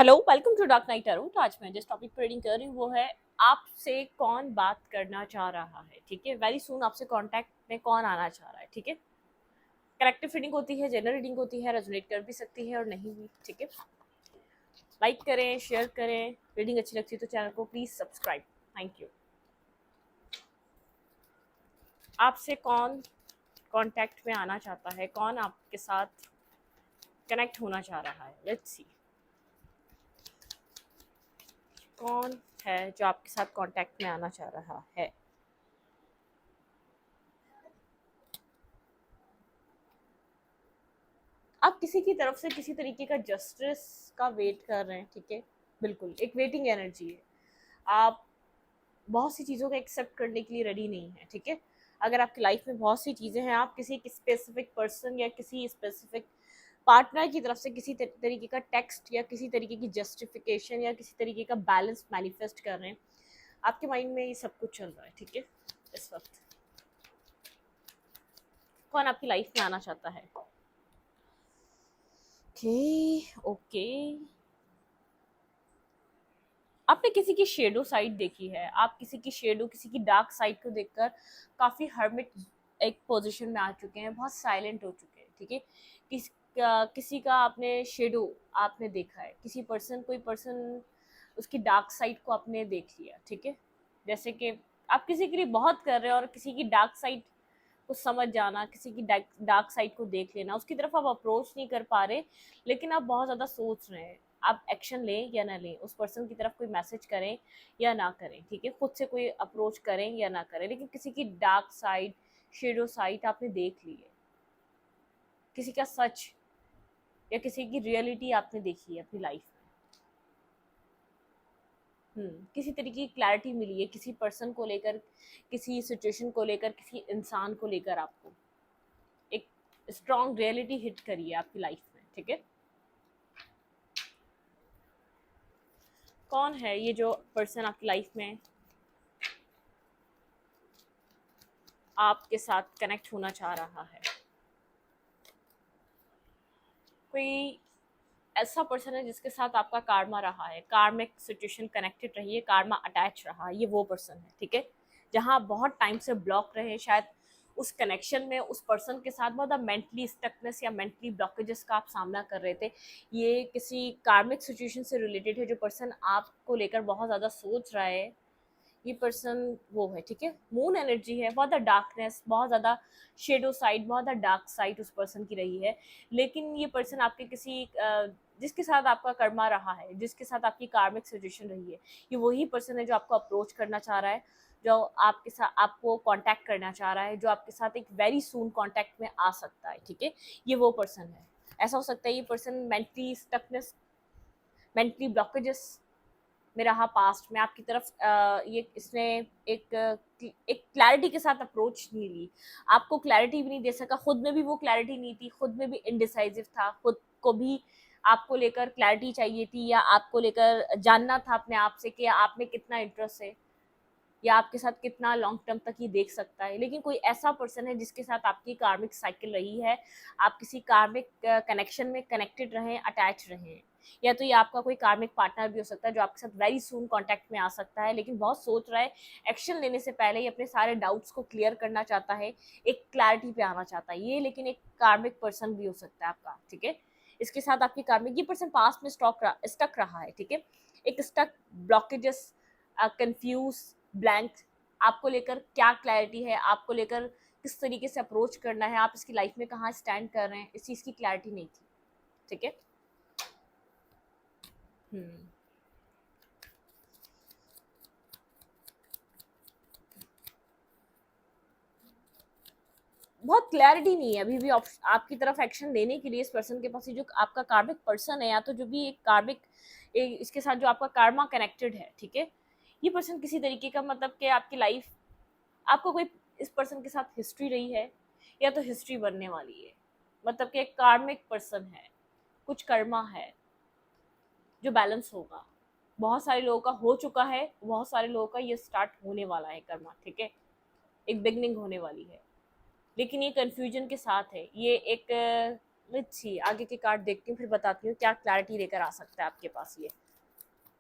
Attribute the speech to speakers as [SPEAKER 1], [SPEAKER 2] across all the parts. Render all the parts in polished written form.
[SPEAKER 1] Hello, welcome to Dark Knight Tarot. तो आज मैं जिस टॉपिक पर रीडिंग कर रही हूँ वो है आपसे कौन बात करना चाह रहा है। ठीक है, वेरी सून आपसे कांटेक्ट में कौन आना चाह रहा है। ठीक है, करेक्टिव रीडिंग होती है, जनरल रीडिंग होती है, रेजोनेट कर भी सकती है और नहीं भी। ठीक है, लाइक करें, शेयर करें, रीडिंग अच्छी लगती है तो चैनल को प्लीज सब्सक्राइब। Thank you. आपसे कौन कांटेक्ट में आना चाहता है, कौन आपके साथ कनेक्ट होना चाह रहा है। लेट्स सी कौन है जो आपके साथ कांटेक्ट में आना चाह रहा है। आप किसी की तरफ से किसी तरीके का जस्टिस का वेट कर रहे हैं। ठीक है, बिल्कुल एक वेटिंग एनर्जी है। आप बहुत सी चीज़ों को एक्सेप्ट करने के लिए रेडी नहीं है। ठीक है, अगर आपकी लाइफ में बहुत सी चीज़ें हैं, आप किसी स्पेसिफिक पर्सन या किसी स्पेसिफिक पार्टनर की तरफ से किसी तरीके का टेक्स्ट या किसी तरीके की जस्टिफिकेशन या किसी तरीके का बैलेंस मैनिफेस्ट कर रहे हैं, आपके माइंड में ये सब कुछ चल रहा है। ठीक है, इस वक्त कौन आपकी लाइफ में आना चाहता है। ओके ओके, आपने किसी की शेडो साइड देखी है। आप किसी की शेडो, किसी की डार्क साइड को देखकर काफ़ी हर्मिट एक पोजीशन में आ चुके हैं, बहुत साइलेंट हो चुके हैं। ठीक है, किसी का आपने शेडो आपने देखा है, किसी पर्सन, कोई पर्सन उसकी डार्क साइड को आपने देख लिया। ठीक है, जैसे कि आप किसी के लिए बहुत कर रहे हो और किसी की डार्क साइड को समझ जाना, किसी की डार्क साइड को देख लेना, उसकी तरफ आप अप्रोच नहीं कर पा रहे लेकिन आप बहुत ज़्यादा सोच रहे हैं आप एक्शन लें या ना लें, उस पर्सन की तरफ कोई मैसेज करें या ना करें। ठीक है, खुद से कोई अप्रोच करें या ना करें, लेकिन किसी की डार्क साइड, शेडो साइड आपने देख ली है, किसी का सच या किसी की रियलिटी आपने देखी है अपनी लाइफ में। किसी तरीके की क्लैरिटी मिली है किसी पर्सन को लेकर, किसी सिचुएशन को लेकर, किसी इंसान को लेकर, आपको एक स्ट्रॉन्ग रियलिटी हिट करी है आपकी लाइफ में। ठीक है, कौन है ये जो पर्सन आपकी लाइफ में आपके साथ कनेक्ट होना चाह रहा है। कोई ऐसा पर्सन है जिसके साथ आपका कार्मा रहा है, कार्मिक सिचुएशन कनेक्टेड रही है, कार्मा अटैच रहा, ये वो पर्सन है। ठीक है, जहाँ आप बहुत टाइम से ब्लॉक रहे, शायद उस कनेक्शन में उस पर्सन के साथ बहुत मेंटली स्टकनेस या मेंटली ब्लॉकेजेस का आप सामना कर रहे थे। ये किसी कार्मिक सिचुएशन से रिलेटेड है। जो पर्सन आपको लेकर बहुत ज़्यादा सोच रहा है, ये पर्सन वो है। ठीक है, मून एनर्जी है, बहुत ज़्यादा डार्कनेस, बहुत ज़्यादा शेडो साइड, बहुत ज़्यादा डार्क साइड उस पर्सन की रही है। लेकिन ये पर्सन आपके किसी जिसके साथ आपका कर्मा रहा है, जिसके साथ आपकी कार्मिक सिचुएशन रही है, ये वही पर्सन है जो आपको अप्रोच करना चाह रहा है, जो आपके साथ आपको कांटेक्ट करना चाह रहा है, जो आपके साथ एक वेरी सून कांटेक्ट में आ सकता है। ठीक है, ये वो पर्सन है। ऐसा हो सकता है ये person mentally stuckness, mentally blockages में रहा पास्ट में, आपकी तरफ ये इसने एक क्लैरिटी के साथ अप्रोच नहीं ली, आपको क्लैरिटी भी नहीं दे सका, खुद में भी वो क्लैरिटी नहीं थी, खुद में भी इनडिसाइसिव था, खुद को भी आपको लेकर क्लैरिटी चाहिए थी या आपको लेकर जानना था अपने आप से कि आप में कितना इंटरेस्ट है या आपके साथ कितना लॉन्ग टर्म तक ये देख सकता है। लेकिन कोई ऐसा पर्सन है जिसके साथ आपकी कार्मिक साइकिल रही है, आप किसी कार्मिक कनेक्शन में कनेक्टेड रहे, अटैच रहे, या तो ये आपका कोई कार्मिक पार्टनर भी हो सकता है जो आपके साथ वेरी सून कांटेक्ट में आ सकता है, लेकिन बहुत सोच रहा है, एक्शन लेने से पहले ही अपने सारे डाउट्स को क्लियर करना चाहता है, एक क्लैरिटी पे आना चाहता है ये। लेकिन एक कार्मिक पर्सन भी हो सकता है आपका। ठीक है, इसके साथ आपकी कार्मिक, ये पर्सन पास में स्टक रहा है। ठीक है, एक स्टक, ब्लॉकेजेस, कंफ्यूज, ब्लैंक, आपको लेकर क्या क्लैरिटी है, आपको लेकर किस तरीके से अप्रोच करना है, आप इसकी लाइफ में कहाँ स्टैंड कर रहे हैं, इस चीज़ की क्लैरिटी नहीं थी। ठीक है, बहुत क्लैरिटी नहीं है अभी भी आपकी तरफ एक्शन लेने के लिए इस पर्सन के पास। जो आपका कार्मिक पर्सन है या तो जो भी एक कार्मिक इसके साथ जो आपका कार्मा कनेक्टेड है। ठीक है, ये पर्सन किसी तरीके का, मतलब कि आपकी लाइफ, आपको कोई इस पर्सन के साथ हिस्ट्री रही है या तो हिस्ट्री बनने वाली है, मतलब कि एक कार्मिक पर्सन है, कुछ कर्मा है जो बैलेंस होगा। बहुत सारे लोगों का हो चुका है, बहुत सारे लोगों का ये स्टार्ट होने वाला है कर्मा। ठीक है, एक बिगनिंग होने वाली है, लेकिन ये कंफ्यूजन के साथ है, ये एक लेट्स सी, आगे के कार्ड देखती हूँ फिर बताती हूँ क्या क्लैरिटी लेकर आ सकता है आपके पास।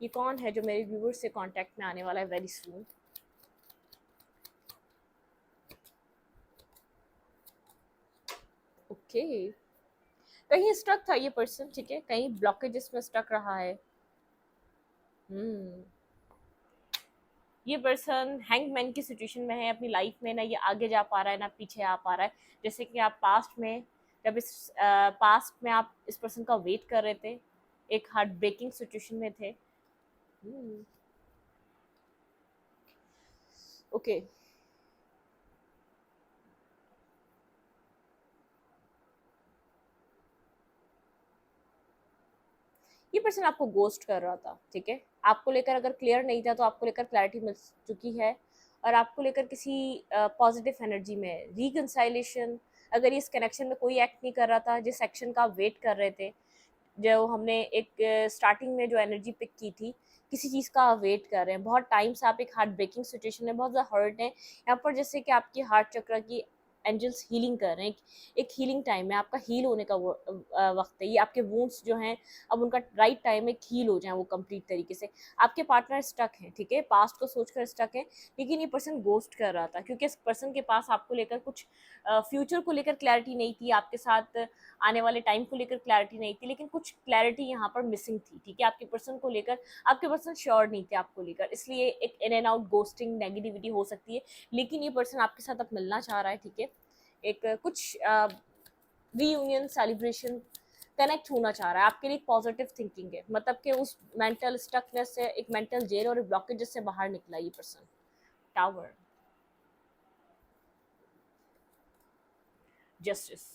[SPEAKER 1] ये कौन है जो मेरे व्यूअर्स से कांटेक्ट में आने वाला है वेरी सून। ओके, कहीं स्टक था ये पर्सन, ठीक है, कहीं ब्लॉकेजेस में स्टक रहा है। हम्म, ये पर्सन हैंगमैन की सिचुएशन में है अपनी लाइफ में, ना ये आगे जा पा रहा है ना पीछे आ पा रहा है। जैसे कि आप पास्ट में, जब इस पास्ट में आप इस पर्सन का वेट कर रहे थे, एक हार्ट ब्रेकिंग सिचुएशन में थे। ओके, ये पर्सन आपको गोस्ट कर रहा था, ठीक है, आपको लेकर अगर क्लियर नहीं था तो आपको लेकर क्लैरिटी मिल चुकी है, और आपको लेकर किसी पॉजिटिव एनर्जी में रिकंसाइलेशन, अगर इस कनेक्शन में कोई एक्ट नहीं कर रहा था, जिस एक्शन का आप वेट कर रहे थे, जो हमने एक स्टार्टिंग में जो एनर्जी पिक की थी, किसी चीज़ का आप वेट कर रहे हैं बहुत टाइम से, आप एक हार्ट ब्रेकिंग सिचुएशन में बहुत ज़्यादा हर्ट है यहाँ पर, जैसे कि आपकी हार्ट चक्र की एंजल्स हीलिंग कर रहे हैं, एक हीलिंग टाइम है आपका, हील होने का वक्त है ये, आपके वूंड्स जो हैं अब उनका राइट टाइम है हील हो जाए वो कंप्लीट तरीके से। आपके पार्टनर स्टक हैं, ठीक है, पास्ट को सोचकर स्टक है, लेकिन ये पर्सन गोस्ट कर रहा था क्योंकि इस पर्सन के पास आपको लेकर कुछ फ्यूचर को लेकर क्लैरिटी नहीं थी, आपके साथ आने वाले टाइम को लेकर क्लैरिटी नहीं थी, लेकिन कुछ क्लैरिटी यहाँ पर मिसिंग थी, ठीक है, आपके पर्सन को लेकर, आपके पर्सन श्योर नहीं थे आपको लेकर, इसलिए एक in and out ghosting negativity हो सकती है, लेकिन ये पर्सन आपके साथ अब मिलना चाह रहा है, ठीक है, एक कुछ रीयूनियन सेलिब्रेशन कनेक्ट होना चाह रहा है, आपके लिए पॉजिटिव थिंकिंग है, मतलब कि उस मेंटल स्टकनेस से, एक मेंटल जेल और ब्लॉकेजेस से बाहर निकला ये पर्सन। टावर, जस्टिस,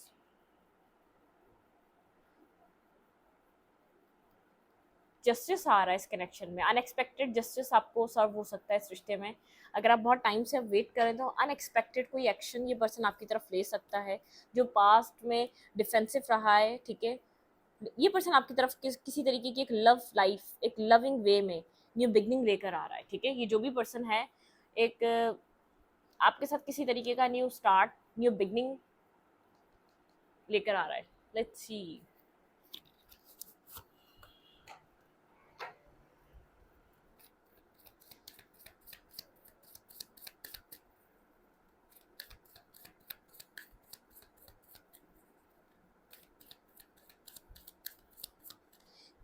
[SPEAKER 1] जस्टिस आ रहा है इस कनेक्शन में, अनएक्सपेक्टेड जस्टिस आपको सर्व हो सकता है इस रिश्ते में, अगर आप बहुत टाइम से वेट करें तो अनएक्सपेक्टेड कोई एक्शन ये पर्सन आपकी तरफ ले सकता है, जो पास्ट में डिफेंसिव रहा है, ठीक है, ये पर्सन आपकी तरफ किसी तरीके की एक लव लाइफ, एक लविंग वे में न्यू बिगनिंग लेकर आ रहा है, ठीक है, ये जो भी पर्सन है एक आपके साथ किसी तरीके का न्यू स्टार्ट, न्यू बिगनिंग लेकर आ रहा है। लेट्स सी,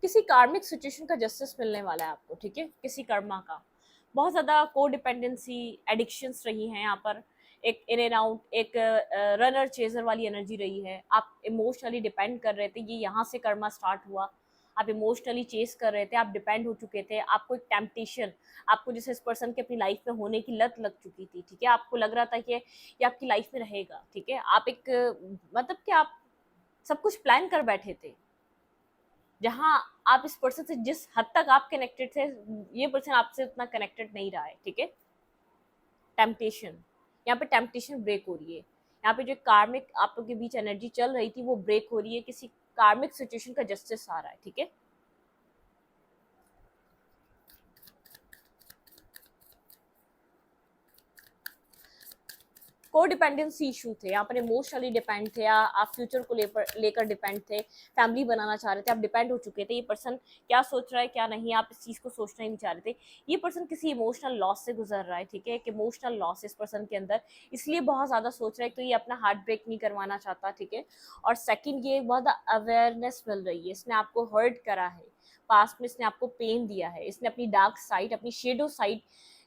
[SPEAKER 1] किसी कार्मिक सिचुएशन का जस्टिस मिलने वाला है आपको, ठीक है, किसी कर्मा का, बहुत ज़्यादा को डिपेंडेंसी एडिक्शंस रही हैं यहाँ पर, एक इन एंड आउट, एक रनर चेजर वाली एनर्जी रही है, आप इमोशनली डिपेंड कर रहे थे, ये यहाँ से कर्मा स्टार्ट हुआ, आप इमोशनली चेस कर रहे थे, आप डिपेंड हो चुके थे, आपको एक टेम्पटेशन, आपको जैसे इस पर्सन के अपनी लाइफ में होने की लत लग चुकी थी, ठीक है, आपको लग रहा था कि ये आपकी लाइफ में रहेगा, ठीक है, आप एक मतलब कि आप सब कुछ प्लान कर बैठे थे, जहाँ आप इस पर्सन से जिस हद तक आप कनेक्टेड थे, ये पर्सन आपसे उतना कनेक्टेड नहीं रहा है, ठीक है, टेम्पटेशन, यहाँ पे टेम्पटेशन ब्रेक हो रही है, यहाँ पे जो कार्मिक आप लोग के बीच एनर्जी चल रही थी वो ब्रेक हो रही है, किसी कार्मिक सिचुएशन का जस्टिस आ रहा है, ठीक है, को डिपेंडेंसी इशू थे यहाँ पर, इमोशनली डिपेंड थे, या आप फ्यूचर को लेकर डिपेंड थे, फैमिली बनाना चाह रहे थे, आप डिपेंड हो चुके थे, ये पर्सन क्या सोच रहा है क्या नहीं, आप इस चीज़ को सोचना ही नहीं चाह रहे थे, ये पर्सन किसी इमोशनल लॉस से गुजर रहा है, ठीक है, एक इमोशनल लॉस इस पर्सन के अंदर, इसलिए बहुत ज़्यादा सोच रहा है, तो ये अपना हार्ट ब्रेक नहीं करवाना चाहता, ठीक है, और सेकेंड ये बहुत अवेयरनेस मिल रही है, इसने आपको हर्ट करा है, पास्ट में इसने आपको पेन दिया है, इसने अपनी डार्क साइड, अपनी शेडो साइड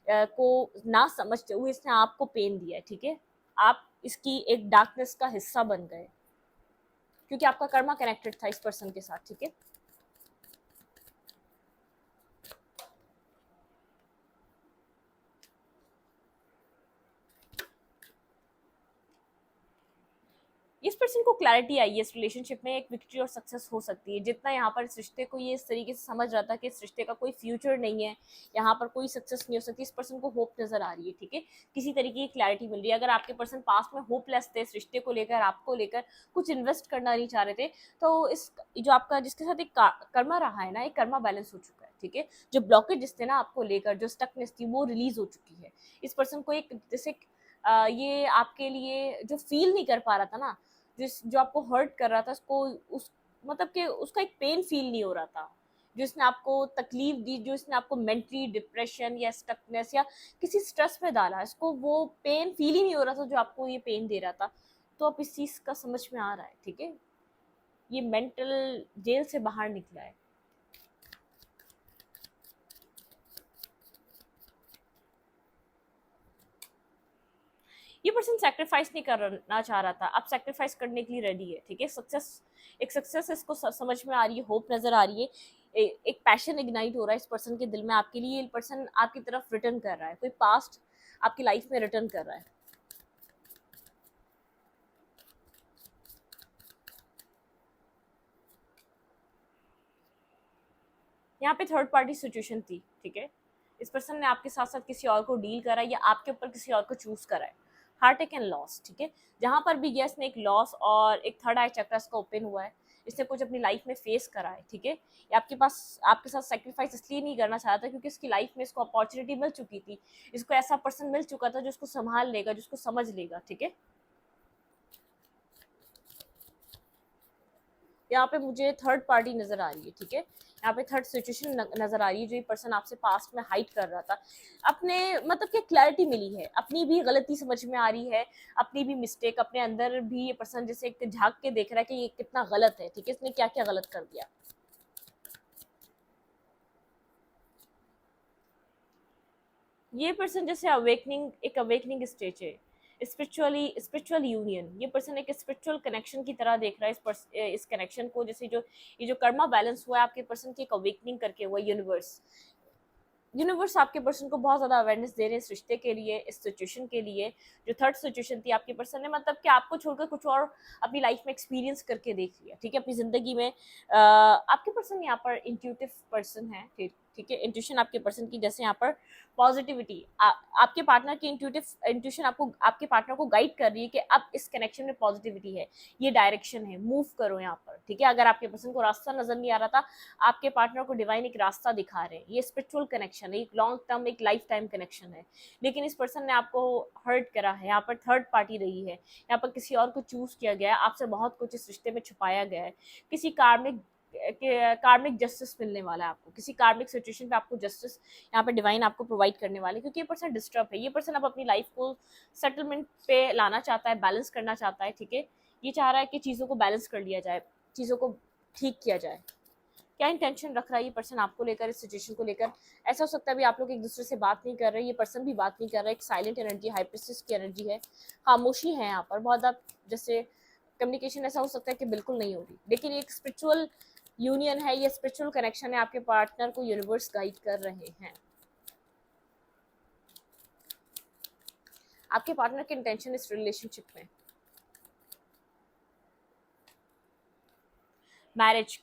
[SPEAKER 1] को ना समझते हुए इसने आपको पेन दिया है, ठीक है, आप इसकी एक डार्कनेस का हिस्सा बन गए, क्योंकि आपका कर्मा कनेक्टेड था इस पर्सन के साथ, ठीक है, इस पर्सन को क्लैरिटी आई है इस रिलेशनशिप में, एक विक्ट्री और सक्सेस हो सकती है, जितना यहाँ पर इस रिश्ते को ये इस तरीके से समझ रहा था कि इस रिश्ते का कोई फ्यूचर नहीं है, यहाँ पर कोई सक्सेस नहीं हो सकती, इस पर्सन को होप नजर आ रही है, ठीक है, किसी तरीके की क्लैरिटी मिल रही है, अगर आपके पर्सन पास्ट में होपलेस थे इस रिश्ते को लेकर, आपको लेकर कुछ इन्वेस्ट करना नहीं चाह रहे थे, तो इस जो आपका जिसके साथ एक कर्मा रहा है ना, एक कर्मा बैलेंस हो चुका है, ठीक है, जो ब्लॉकेज थे ना आपको लेकर, जो स्टकनेस थी वो रिलीज हो चुकी है, इस पर्सन को एक जैसे ये आपके लिए जो फील नहीं कर पा रहा था ना, जो आपको हर्ट कर रहा था, उसको उस मतलब कि उसका एक पेन फील नहीं हो रहा था, जो इसने आपको तकलीफ दी, जो इसने आपको मेंटली डिप्रेशन या स्टकनेस या किसी स्ट्रेस में डाला, इसको वो पेन फील ही नहीं हो रहा था जो आपको ये पेन दे रहा था। तो अब इस चीज़ का समझ में आ रहा है, ठीक है, ये मेंटल जेल से बाहर निकला है। ये पर्सन सेक्रीफाइस नहीं करना चाह रहा था, अब सेक्रीफाइस करने के लिए रेडी है, ठीक है। सक्सेस इसको समझ में आ रही है, होप नजर आ रही है, एक पैशन इग्नाइट हो रहा है इस पर्सन के दिल में आपके लिए। ये पर्सन आपकी तरफ रिटर्न कर रहा है, कोई पास्ट आपकी लाइफ में रिटर्न कर रहा है। यहाँ पे थर्ड पार्टी सिचुएशन थी, ठीक है। इस पर्सन ने आपके साथ साथ किसी और को डील करा है या आपके ऊपर किसी और को चूज करा है। हार्ट अटैक एंड लॉस, ठीक है। जहां पर भी गया इसने एक लॉस और एक थर्ड आई चक्र इसका ओपन हुआ है, इसने कुछ अपनी लाइफ में फेस करा है, ठीक है। ये आपके साथ सेक्रीफाइस इसलिए नहीं करना चाहता क्योंकि इसकी लाइफ में इसको अपॉर्चुनिटी मिल चुकी थी, इसको ऐसा पर्सन मिल चुका था जो इसको संभाल लेगा, जिसको समझ लेगा, ठीक है। यहाँ पे मुझे थर्ड पार्टी नजर आ रही है, ठीक है। यहाँ पे थर्ड सिचुएशन नजर आ रही है, जो ये पर्सन आपसे पास्ट में हाइड कर रहा था। अपने मतलब क्या क्लैरिटी मिली है, अपनी भी गलती समझ में आ रही है, अपनी भी मिस्टेक, अपने अंदर भी ये पर्सन जैसे एक झांक के देख रहा है कि ये कितना गलत है, ठीक है, इसने क्या क्या गलत कर दिया। ये पर्सन जैसे अवेकनिंग, एक अवेकनिंग स्टेज है, स्पिरिचुअल यूनियन। ये पर्सन एक स्पिरिचुअल कनेक्शन की तरह देख रहा है इस कनेक्शन को, जैसे जो ये जो कर्मा बैलेंस हुआ है आपके पर्सन की, एक अवेकनिंग करके हुआ यूनिवर्स आपके पर्सन को बहुत ज्यादा अवेयरनेस दे रहे हैं इस रिश्ते के लिए, इस सिचुएशन के लिए। जो थर्ड सिचुएशन थी आपके पर्सन ने मतलब कि आपको छोड़कर कुछ और अपनी लाइफ में एक्सपीरियंस करके देख लिया, ठीक है, अपनी जिंदगी में। आपके पर्सन यहाँ पर इंट्यूटिव पर्सन है, ठीक है। इंट्यूशन आपके पर्सन की, जैसे यहाँ पर पॉजिटिविटी, आपके पार्टनर की इंट्यूशन आपको, आपके पार्टनर को गाइड कर रही है कि अब इस कनेक्शन में पॉजिटिविटी है, ये डायरेक्शन है, मूव करो यहाँ पर, ठीक है। अगर आपके पर्सन को रास्ता नजर नहीं आ रहा था, आपके पार्टनर को डिवाइन एक रास्ता दिखा रहे हैं। ये स्पिरिचुअल कनेक्शन है, एक लॉन्ग टर्म, एक लाइफ टाइम कनेक्शन है। लेकिन इस पर्सन ने आपको हर्ट करा है, यहाँ पर थर्ड पार्टी रही है, यहाँ पर किसी और को चूज किया गया है, आपसे बहुत कुछ इस रिश्ते में छुपाया गया है। किसी कार्मिक जस्टिस मिलने वाला है आपको, किसी कार्मिक सिचुएशन पे आपको जस्टिस यहाँ पे डिवाइन आपको प्रोवाइड करने वाले, क्योंकि ये पर्सन डिस्टर्ब है। ये पर्सन अब अपनी लाइफ को सेटलमेंट पे लाना चाहता है, बैलेंस करना चाहता है, ठीक है। ये चाह रहा है कि चीज़ों को बैलेंस कर लिया जाए, चीज़ों को ठीक किया जाए। क्या इंटेंशन रख रहा है ये पर्सन आपको लेकर, इस सिचुएशन को लेकर? ऐसा हो सकता है भी आप लोग एक दूसरे से बात नहीं कर रहे, ये पर्सन भी बात नहीं कर रहा है, एक साइलेंट एनर्जी, हाइप्रिस्टिस की एनर्जी है, खामोशी है यहाँ पर बहुत। आप जैसे कम्युनिकेशन ऐसा हो सकता है कि बिल्कुल नहीं हो रही, लेकिन एक स्पिरिचुअल यूनियन है, ये स्पिरिचुअल कनेक्शन है, आपके पार्टनर को यूनिवर्स गाइड कर रहे हैं। आपके पार्टनर के इंटेंशन इस रिलेशनशिप में marriage,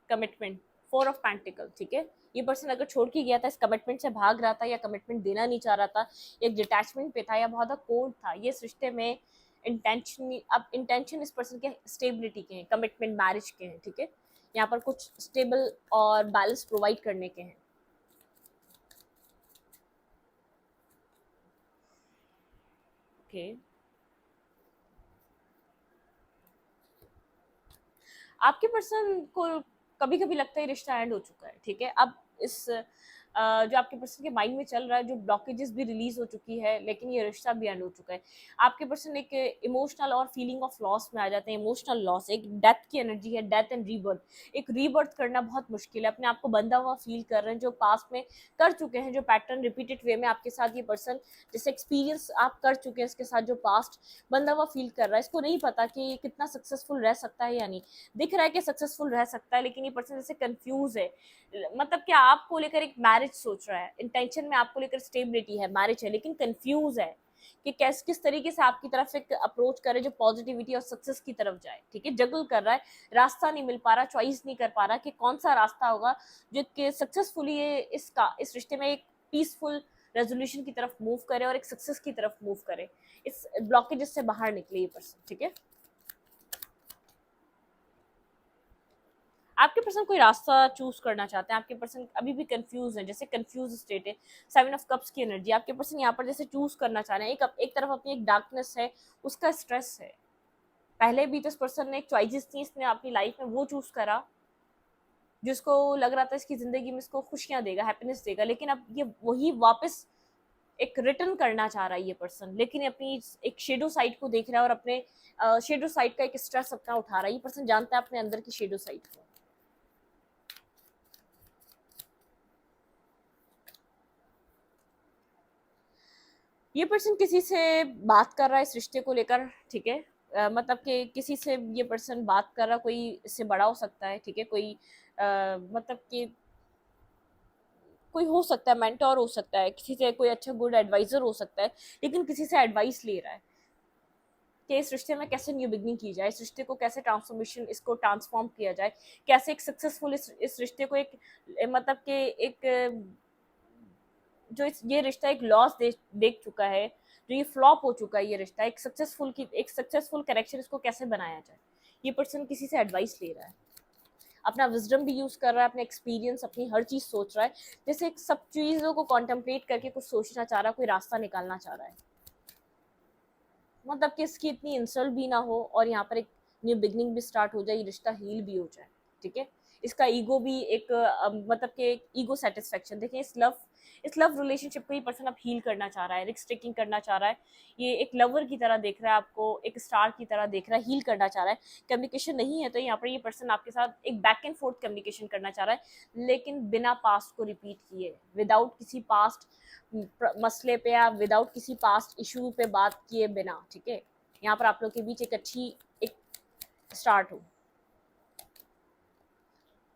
[SPEAKER 1] commitment, four of pentacle, ठीक है। ये पर्सन अगर छोड़ के गया था, इस कमिटमेंट से भाग रहा था या कमिटमेंट देना नहीं चाह रहा था, एक डिटैचमेंट पे था या बहुत कोल्ड था, ये इस रिश्ते में इंटेंशन, अब इंटेंशन इस पर्सन के स्टेबिलिटी के हैं, कमिटमेंट मैरिज के हैं, ठीक है। यहाँ पर कुछ स्टेबल और बैलेंस प्रोवाइड करने के हैं। ओके, आपके पर्सन को कभी कभी लगता है रिश्ता एंड हो चुका है, ठीक है। अब इस जो आपके पर्सन के माइंड में चल रहा है, जो ब्लॉकेजेस भी रिलीज हो चुकी है, लेकिन ये रिश्ता भी एंड हो चुका है। आपके पर्सन एक इमोशनल और फीलिंग ऑफ लॉस में आ जाते हैं, इमोशनल लॉस, एक डेथ की एनर्जी है, डेथ एंड रीबर्थ। एक रीबर्थ करना बहुत मुश्किल है, अपने आप को बंधा हुआ फील कर रहे हैं, जो पास्ट में कर चुके हैं, जो पैटर्न रिपीटेड वे में आपके साथ ये पर्सन जैसे एक्सपीरियंस आप कर चुके हैं इसके साथ, जो पास्ट बंधा हुआ फील कर रहा है, इसको नहीं पता कि ये कितना सक्सेसफुल रह सकता है या नहीं। दिख रहा है कि सक्सेसफुल रह सकता है, लेकिन ये पर्सन जैसे कंफ्यूज है, मतलब कि आपको लेकर एक मैरिज सोच रहा है, इंटेंशन में आपको लेकर स्टेबिलिटी है, मैरिज है, लेकिन कंफ्यूज है कि कैसे किस तरीके से आपकी तरफ एक अप्रोच करे जो पॉजिटिविटी और सक्सेस की तरफ जाए, ठीक है। जगल कर रहा है, रास्ता नहीं मिल पा रहा, चॉइस नहीं कर पा रहा कि कौन सा रास्ता होगा जो कि सक्सेसफुली इस रिश्ते में एक पीसफुल रेजोल्यूशन की तरफ मूव करे और एक सक्सेस की तरफ मूव करे, इस ब्लॉकेजेस से बाहर निकले ये पर्सन, ठीक है। आपके पर्सन कोई रास्ता चूज करना चाहते हैं, आपके पर्सन अभी भी कंफ्यूज है, जैसे कंफ्यूज स्टेट है, सेवन ऑफ कप्स की एनर्जी। आपके पर्सन यहाँ पर जैसे चूज करना चाह रहे हैं, एक तरफ अपनी एक डार्कनेस है, उसका स्ट्रेस है, पहले भी तो इस पर्सन ने एक चॉइसेस थी, इसने अपनी लाइफ में वो चूज करा जिसको लग रहा था इसकी जिंदगी में इसको खुशियां देगा, हैप्पीनेस देगा, लेकिन अब ये वही वापस एक रिटर्न करना चाह रहा है ये पर्सन, लेकिन अपनी एक शेडो साइड को देख रहा है और अपने शेडो साइड का एक स्ट्रेस अपना उठा रहा है। ये पर्सन जानता है अपने अंदर की शेडो साइड को। ये पर्सन किसी से बात कर रहा है इस रिश्ते को लेकर, ठीक है। मतलब कि किसी से ये पर्सन बात कर रहा, कोई इससे बड़ा हो सकता है, ठीक है। कोई मतलब कि कोई हो सकता है मेंटोर हो सकता है, किसी से कोई अच्छा गुड एडवाइजर हो सकता है, लेकिन किसी से एडवाइस ले रहा है कि इस रिश्ते में कैसे न्यू बिगनिंग की जाए, इस रिश्ते को कैसे ट्रांसफॉर्मेशन, इसको ट्रांसफॉर्म किया जाए, कैसे एक सक्सेसफुल इस रिश्ते को एक मतलब कि एक जो ये रिश्ता एक लॉस देख चुका है, जो ये फ्लॉप हो चुका है ये रिश्ता, एक सक्सेसफुल कनेक्शन इसको कैसे बनाया जाए। ये पर्सन किसी से एडवाइस ले रहा है, अपना विजडम भी यूज कर रहा है, अपने एक्सपीरियंस, अपनी हर चीज सोच रहा है, जैसे एक सब चीजों को कॉन्टेम्पलेट करके कुछ सोचना चाह रहा है, कोई रास्ता निकालना चाह रहा है। मतलब कि इसकी इतनी इंसल्ट भी ना हो और यहाँ पर एक न्यू बिगनिंग भी स्टार्ट हो जाए, ये रिश्ता हील भी हो जाए, ठीक है। इसका ईगो भी एक मतलब कि ईगो सेटिस्फेक्शन, देखिए इस लव रिलेशनशिप को ये पर्सन अब हील करना चाह रहा है, रिस्क टेकिंग करना चाह रहा है। ये एक लवर की तरह देख रहा है आपको, एक स्टार की तरह देख रहा है, हील करना चाह रहा है। कम्युनिकेशन नहीं है तो यहाँ पर ये पर्सन आपके साथ एक बैक एंड फोर्थ कम्युनिकेशन करना चाह रहा है, लेकिन बिना पास्ट को रिपीट किए, विदाउट किसी पास्ट मसले पे या विदाउट किसी पास्ट इशू पे बात किए बिना, ठीक है। यहाँ पर आप लोग के बीच एक अच्छी एक स्टार्ट हो।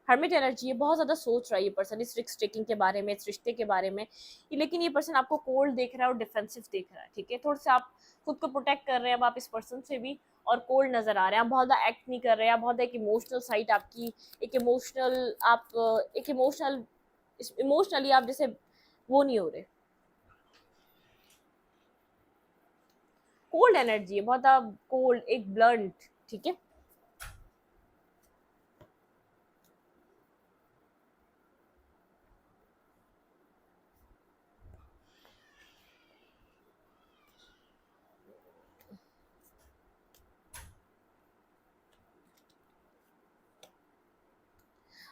[SPEAKER 1] हर्मिट एनर्जी है, बहुत ज्यादा सोच रहा है ये पर्सन इस रिस्क टेकिंग के बारे में, इस रिश्ते के बारे में, लेकिन ये पर्सन आपको कोल्ड देख रहा है और डिफेंसिव देख रहा है, ठीक है। थोड़ा सा आप खुद को प्रोटेक्ट कर रहे हैं अब आप इस पर्सन से भी, और कोल्ड नजर आ रहे हैं, आप बहुत ज्यादा एक्ट नहीं कर रहे हैं, आप बहुत एक इमोशनल साइड आपकी, एक इमोशनल आप एक इमोशनली आप जैसे वो नहीं हो रहे। कोल्ड एनर्जी है, बहुत कोल्ड, एक ब्लंट, ठीक है।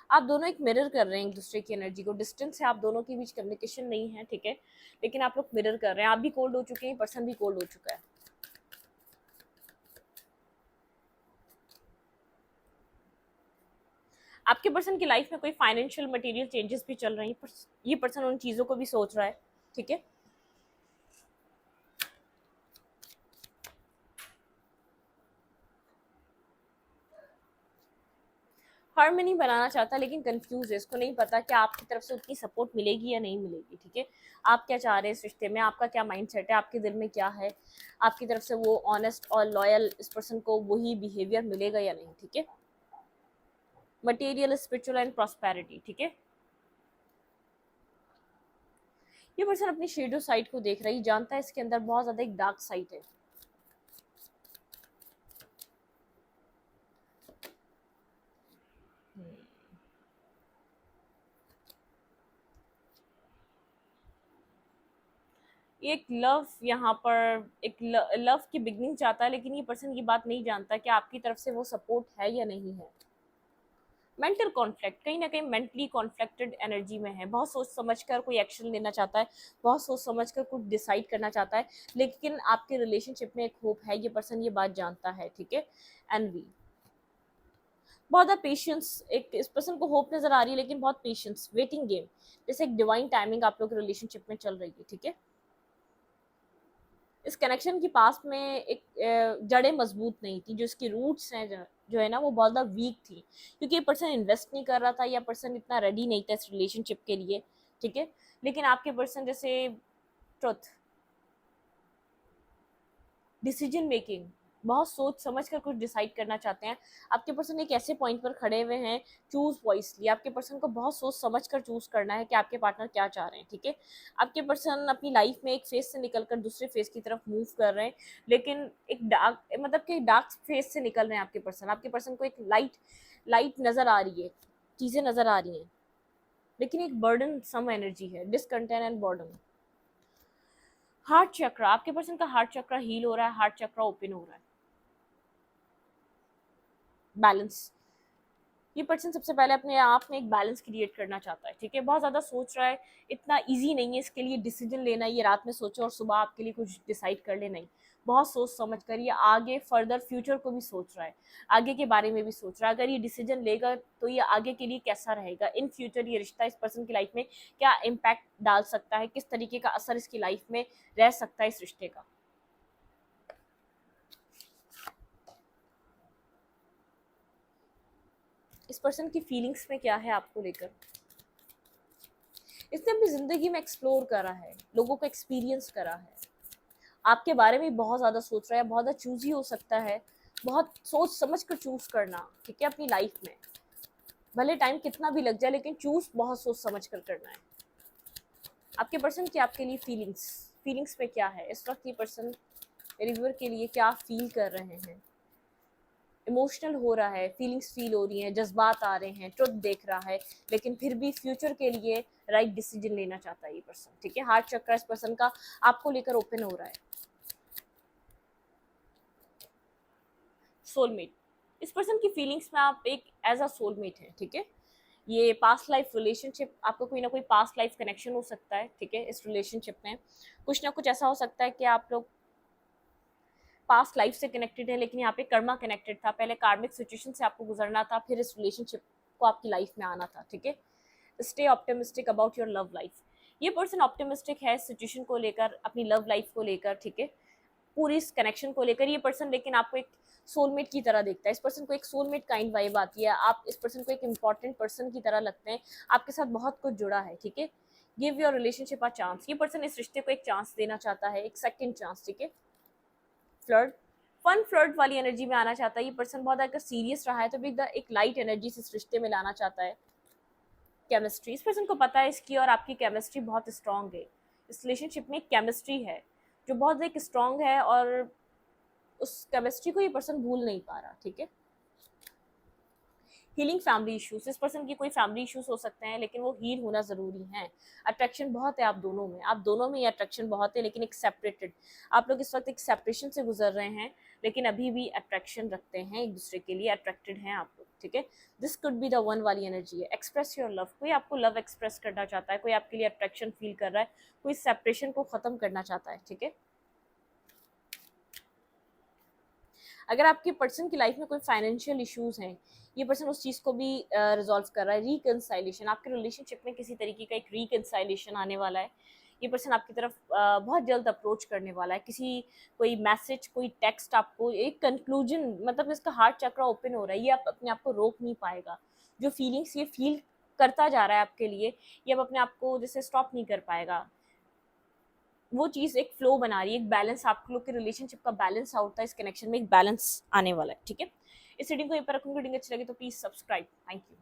[SPEAKER 1] आप दोनों एक मिरर कर रहे हैं एक दूसरे की एनर्जी को, डिस्टेंस है, आप दोनों के बीच कम्युनिकेशन नहीं है, ठीक है, लेकिन आप लोग मिरर कर रहे हैं। आप भी कोल्ड हो चुके हैं, पर्सन भी कोल्ड हो चुका है। आपके पर्सन की लाइफ में कोई फाइनेंशियल मटेरियल चेंजेस भी चल रही हैं, ये पर्सन उन चीजों को भी सोच रहा है, ठीक है। हार्मनी बनाना चाहता है लेकिन कंफ्यूज है, इसको नहीं पता कि आपकी तरफ से उतनी सपोर्ट मिलेगी या नहीं मिलेगी, ठीक है। आप क्या चाह रहे हैं इस रिश्ते में, आपका क्या माइंडसेट है, आपके दिल में क्या है, आपकी तरफ से वो ऑनेस्ट और लॉयल इस पर्सन को वही बिहेवियर मिलेगा या नहीं, ठीक है। मटेरियल, स्पिरिचुअल एंड प्रॉस्पेरिटी, ठीक है। ये पर्सन अपनी शेडो साइड को देख रही, जानता है इसके अंदर बहुत ज्यादा एक डार्क साइड है। एक लव यहाँ पर एक लव की बिगनिंग चाहता है, लेकिन ये पर्सन ये बात नहीं जानता कि आपकी तरफ से वो सपोर्ट है या नहीं है। मेंटल कॉन्फ्लिक्ट, कहीं ना कहीं मेंटली कॉन्फ्लिक्टेड एनर्जी में है, बहुत सोच समझ कर कोई एक्शन लेना चाहता है, बहुत सोच समझ कर कुछ डिसाइड करना चाहता है, लेकिन आपके रिलेशनशिप में एक होप है, ये पर्सन ये बात जानता है, ठीक है। एनवी, बहुत ज़्यादा पेशेंस, एक इस पर्सन को होप नजर आ रही है लेकिन बहुत पेशेंस, वेटिंग गेम, जैसे एक डिवाइन टाइमिंग आप लोग रिलेशनशिप में चल रही है, ठीक है। इस कनेक्शन की पास में एक जड़ें मजबूत नहीं थी, जो इसकी रूट्स हैं जो है ना वो बहुत ज़्यादा वीक थी, क्योंकि ये पर्सन इन्वेस्ट नहीं कर रहा था, या पर्सन इतना रेडी नहीं था इस रिलेशनशिप के लिए, ठीक है। लेकिन आपके पर्सन जैसे ट्रुथ, डिसीजन मेकिंग, बहुत सोच समझ कर कुछ डिसाइड करना चाहते हैं। आपके पर्सन एक ऐसे पॉइंट पर खड़े हुए हैं, चूज वॉइसली, आपके पर्सन को बहुत सोच समझ कर चूज करना है कि आपके पार्टनर क्या चाह रहे हैं, ठीक है। आपके पर्सन अपनी लाइफ में एक फेज से निकलकर दूसरे फेज की तरफ मूव कर रहे हैं, लेकिन एक डार्क मतलब कि डार्क फेज से निकल रहे हैं आपके पर्सन को एक लाइट नजर आ रही है, चीजें नजर आ रही हैं, लेकिन एक बर्डन सम एनर्जी है, डिसकंटेंट एंड बर्डन। हार्ट चक्र, आपके पर्सन का हार्ट चक्र हील हो रहा है, हार्ट चक्र ओपन हो रहा है। बैलेंस। ये पर्सन सबसे पहले अपने आप में एक बैलेंस क्रिएट करना चाहता है, ठीक है। बहुत ज़्यादा सोच रहा है, इतना इजी नहीं है इसके लिए डिसीजन लेना, ये रात में सोचे और सुबह आपके लिए कुछ डिसाइड कर ले, नहीं। बहुत सोच समझ कर ये आगे फर्दर फ्यूचर को भी सोच रहा है, आगे के बारे में भी सोच रहा है। अगर ये डिसीजन लेगा तो ये आगे के लिए कैसा रहेगा, इन फ्यूचर ये रिश्ता इस पर्सन की लाइफ में क्या इम्पैक्ट डाल सकता है, किस तरीके का असर इसकी लाइफ में रह सकता है इस रिश्ते का। इस पर्सन की फीलिंग्स में क्या है आपको लेकर। इसने अपनी ज़िंदगी में एक्सप्लोर करा है, लोगों को एक्सपीरियंस करा है, आपके बारे में बहुत ज़्यादा सोच रहा है, बहुत ज़्यादा चूज़ी हो सकता है, बहुत सोच समझ कर चूज़ करना, ठीक है, अपनी लाइफ में। भले टाइम कितना भी लग जाए लेकिन चूज़ बहुत सोच समझ कर करना है। आपके पर्सन की आपके लिए फीलिंग्स में क्या है इस वक्त, ये पर्सन रिव्यूअर के लिए क्या फील कर रहे हैं। इमोशनल हो रहा है, फीलिंग्स फील हो रही हैं, जज्बात आ रहे हैं, ट्रुथ देख रहा है, लेकिन फिर भी फ्यूचर के लिए राइट डिसीजन लेना चाहता है ये पर्सन, ठीक है। हार्ट चक्र इस पर्सन का आपको लेकर ओपन हो रहा है। सोलमेट, इस पर्सन की फीलिंग्स में आप एक एज अ सोलमेट है, ठीक है। ये पास्ट लाइफ रिलेशनशिप, आपका कोई ना कोई पास्ट लाइफ कनेक्शन हो सकता है, ठीक है। इस रिलेशनशिप में कुछ ना कुछ ऐसा हो सकता है कि आप लोग पास्ट लाइफ से कनेक्टेड है, लेकिन यहाँ पे कर्मा कनेक्टेड था, पहले कार्मिक सिचुएशन से आपको गुजरना था, फिर इस रिलेशनशिप को आपकी लाइफ में आना था, ठीक है। Stay optimistic about your love life, ये पर्सन ऑप्टिमिस्टिक है सिचुएशन को लेकर, अपनी लव लाइफ को लेकर, ठीक है, पूरी इस कनेक्शन को लेकर। ये पर्सन लेकिन आपको एक सोलमेट की तरह देखता है, इस पर्सन को एक सोलमेट काइंड वाइब आती है, आप इस पर्सन को एक इंपॉर्टेंट पर्सन की तरह लगते हैं, आपके साथ बहुत कुछ जुड़ा है, ठीक है। Give your relationship a chance, ये पर्सन इस रिश्ते को एक चांस देना चाहता है, एक सेकंड चांस, ठीक है। फ्लर्ट, फन फ्लर्ट वाली एनर्जी में आना चाहता है ये पर्सन, बहुत अगर सीरियस रहा है तो भी एक लाइट एनर्जी से इस रिश्ते में लाना चाहता है। केमिस्ट्री, इस पर्सन को पता है इसकी और आपकी केमिस्ट्री बहुत स्ट्रांग है, इस रिलेशनशिप में केमिस्ट्री है जो बहुत एक स्ट्रांग है, और उस केमिस्ट्री को ये पर्सन भूल नहीं पा रहा, ठीक है। हीलिंग फैमिली इश्यूज, इस पर्सन की कोई फैमिली इश्यूज हो सकते हैं लेकिन वो हील होना ज़रूरी है। अट्रैक्शन बहुत है आप दोनों में ये अट्रैक्शन बहुत है, लेकिन एक सेपरेटेड, आप लोग इस वक्त एक सेपरेशन से गुजर रहे हैं, लेकिन अभी भी अट्रैक्शन रखते हैं एक दूसरे के लिए, अट्रैक्टेड हैं आप लोग, ठीक है। This could be the one वाली एनर्जी है। एक्सप्रेस योर लव, कोई आपको लव एक्सप्रेस करना चाहता है, कोई आपके लिए अट्रैक्शन फील कर रहा है, कोई सेपरेशन को ख़त्म करना चाहता है, ठीक है। अगर आपके पर्सन की लाइफ में कोई फाइनेंशियल इश्यूज हैं, ये पर्सन उस चीज़ को भी रिजॉल्व कर रहा है। रिकनसाइलेशन, आपके रिलेशनशिप में किसी तरीके का एक रिकनसाइलेशन आने वाला है, ये पर्सन आपकी तरफ बहुत जल्द अप्रोच करने वाला है, किसी कोई मैसेज, कोई टेक्स्ट, आपको एक कंक्लूजन, मतलब इसका हार्ट चक्र ओपन हो रहा है, ये आप अपने आप को रोक नहीं पाएगा, जो फीलिंग्स ये फील करता जा रहा है आपके लिए, ये अब अपने आप को जैसे स्टॉप नहीं कर पाएगा। वो चीज़ एक फ्लो बना रही है, एक बैलेंस, आप लोग के रिलेशनशिप का बैलेंस आउट था, इस कनेक्शन में एक बैलेंस आने वाला है, ठीक है। इस रीडिंग को यहीं पर रखूंगी। रीडिंग अच्छी लगी तो प्लीज सब्सक्राइब। Thank you.